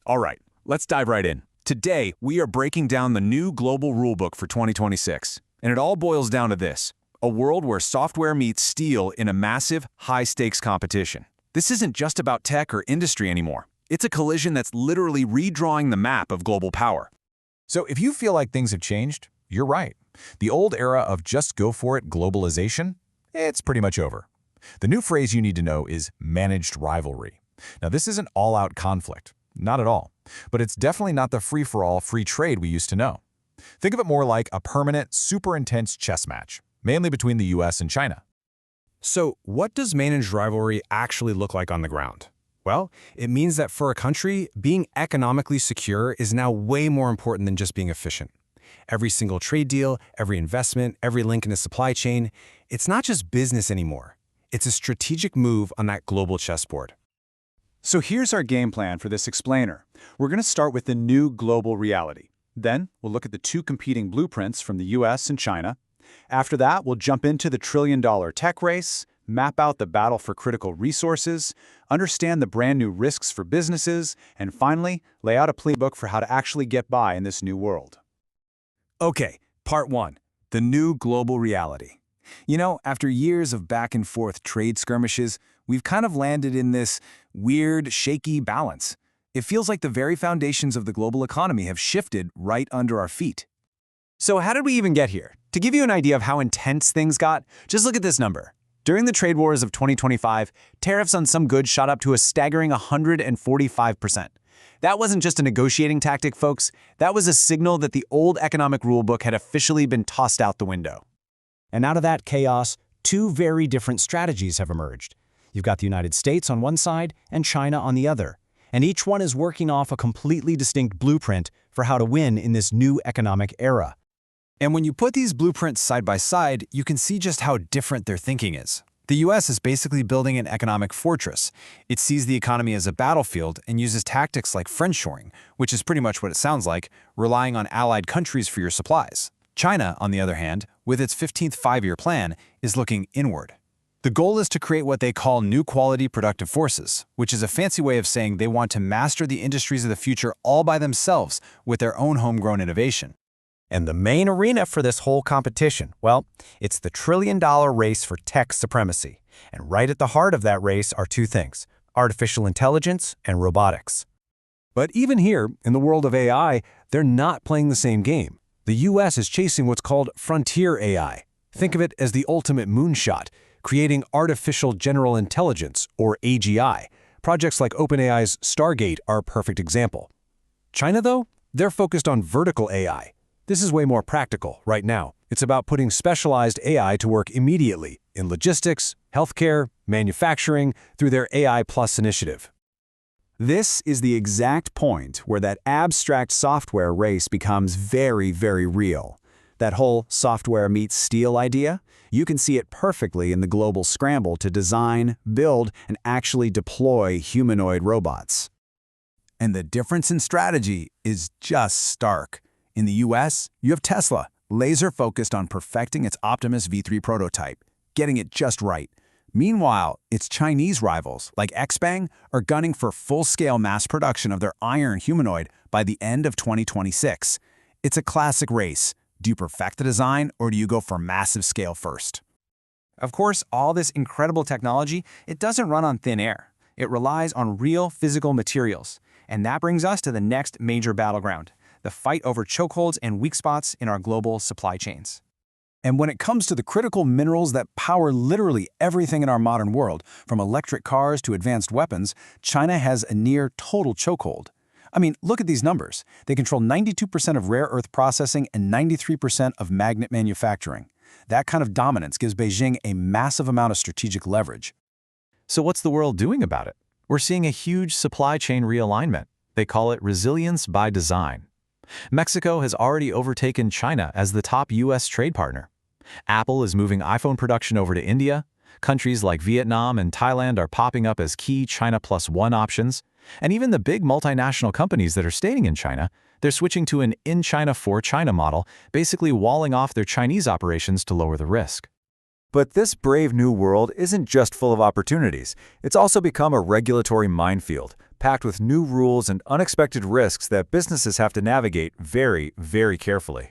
All right, let's dive right in. Today, we are breaking down the new global rulebook for 2026, and it all boils down to this: a world where software meets steel in a massive, high-stakes competition. This isn't just about tech or industry anymore. It's a collision that's literally redrawing the map of global power. So if you feel like things have changed, you're right. The old era of just go for it globalization, it's pretty much over. The new phrase you need to know is managed rivalry. Now, this isn't all-out conflict. Not at all. But it's definitely not the free-for-all free trade we used to know. Think of it more like a permanent, super intense chess match, mainly between the US and China. So what does managed rivalry actually look like on the ground? Well, it means that for a country, being economically secure is now way more important than just being efficient. Every single trade deal, every investment, every link in a supply chain, it's not just business anymore. It's a strategic move on that global chessboard. So here's our game plan for this explainer. We're going to start with the new global reality. Then we'll look at the two competing blueprints from the US and China. After that, we'll jump into the trillion-dollar tech race, map out the battle for critical resources, understand the brand new risks for businesses, and finally, lay out a playbook for how to actually get by in this new world. Okay, part one, the new global reality. You know, after years of back-and-forth trade skirmishes, we've kind of landed in this weird, shaky balance. It feels like the very foundations of the global economy have shifted right under our feet. So how did we even get here? To give you an idea of how intense things got, just look at this number. During the trade wars of 2025, tariffs on some goods shot up to a staggering 145%. That wasn't just a negotiating tactic, folks. That was a signal that the old economic rulebook had officially been tossed out the window. And out of that chaos, two very different strategies have emerged. You've got the United States on one side and China on the other, and each one is working off a completely distinct blueprint for how to win in this new economic era. And when you put these blueprints side by side, you can see just how different their thinking is. The US is basically building an economic fortress. It sees the economy as a battlefield and uses tactics like friendshoring, which is pretty much what it sounds like, relying on allied countries for your supplies. China, on the other hand, with its 15th five-year plan, is looking inward. The goal is to create what they call new quality productive forces, which is a fancy way of saying they want to master the industries of the future all by themselves with their own homegrown innovation. And the main arena for this whole competition, well, it's the trillion-dollar race for tech supremacy. And right at the heart of that race are two things: artificial intelligence and robotics. But even here, in the world of AI, they're not playing the same game. The US is chasing what's called Frontier AI. Think of it as the ultimate moonshot, creating artificial general intelligence, or AGI. Projects like OpenAI's Stargate are a perfect example. China, though, they're focused on vertical AI. This is way more practical right now. It's about putting specialized AI to work immediately in logistics, healthcare, manufacturing, through their AI Plus initiative. This is the exact point where that abstract software race becomes very, very real. That whole software meets steel idea, you can see it perfectly in the global scramble to design, build, and actually deploy humanoid robots. And the difference in strategy is just stark. In the US, you have Tesla, laser-focused on perfecting its Optimus V3 prototype, getting it just right. Meanwhile, its Chinese rivals, like XPeng, are gunning for full-scale mass production of their iron humanoid by the end of 2026. It's a classic race. Do you perfect the design, or do you go for massive scale first? Of course, all this incredible technology, it doesn't run on thin air. It relies on real physical materials. And that brings us to the next major battleground: the fight over chokeholds and weak spots in our global supply chains. And when it comes to the critical minerals that power literally everything in our modern world, from electric cars to advanced weapons, China has a near total chokehold. I mean, look at these numbers. They control 92% of rare earth processing and 93% of magnet manufacturing. That kind of dominance gives Beijing a massive amount of strategic leverage. So what's the world doing about it? We're seeing a huge supply chain realignment. They call it resilience by design. Mexico has already overtaken China as the top US trade partner. Apple is moving iPhone production over to India. Countries like Vietnam and Thailand are popping up as key China Plus One options. And even the big multinational companies that are staying in China, they're switching to an in China for China model, basically walling off their Chinese operations to lower the risk. But this brave new world isn't just full of opportunities. It's also become a regulatory minefield, packed with new rules and unexpected risks that businesses have to navigate very, very carefully.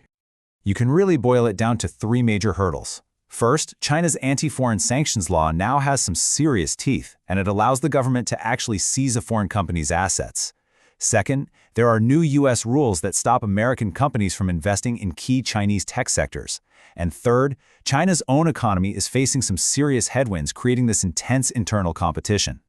You can really boil it down to 3 major hurdles. First, China's anti-foreign sanctions law now has some serious teeth, and it allows the government to actually seize a foreign company's assets. Second, there are new U.S. rules that stop American companies from investing in key Chinese tech sectors. And third, China's own economy is facing some serious headwinds, creating this intense internal competition.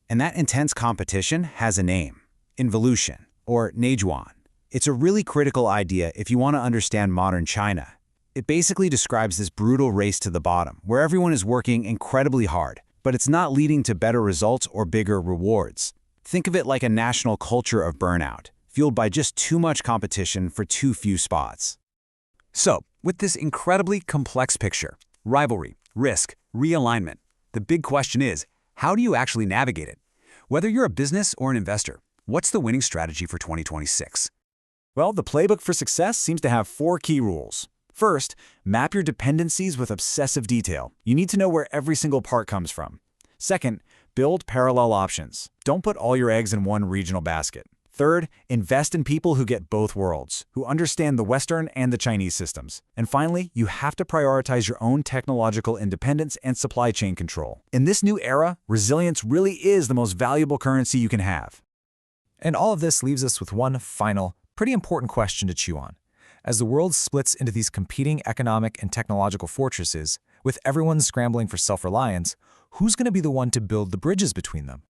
And that intense competition has a name: involution, or nejuan. It's a really critical idea if you want to understand modern China. It basically describes this brutal race to the bottom, where everyone is working incredibly hard, but it's not leading to better results or bigger rewards. Think of it like a national culture of burnout, fueled by just too much competition for too few spots. So, with this incredibly complex picture, rivalry, risk, realignment, the big question is, how do you actually navigate it? Whether you're a business or an investor, what's the winning strategy for 2026? Well, the playbook for success seems to have 4 key rules. First, map your dependencies with obsessive detail. You need to know where every single part comes from. Second, build parallel options. Don't put all your eggs in one regional basket. Third, invest in people who get both worlds, who understand the Western and the Chinese systems. And finally, you have to prioritize your own technological independence and supply chain control. In this new era, resilience really is the most valuable currency you can have. And all of this leaves us with one final, pretty important question to chew on. As the world splits into these competing economic and technological fortresses, with everyone scrambling for self-reliance, who's going to be the one to build the bridges between them?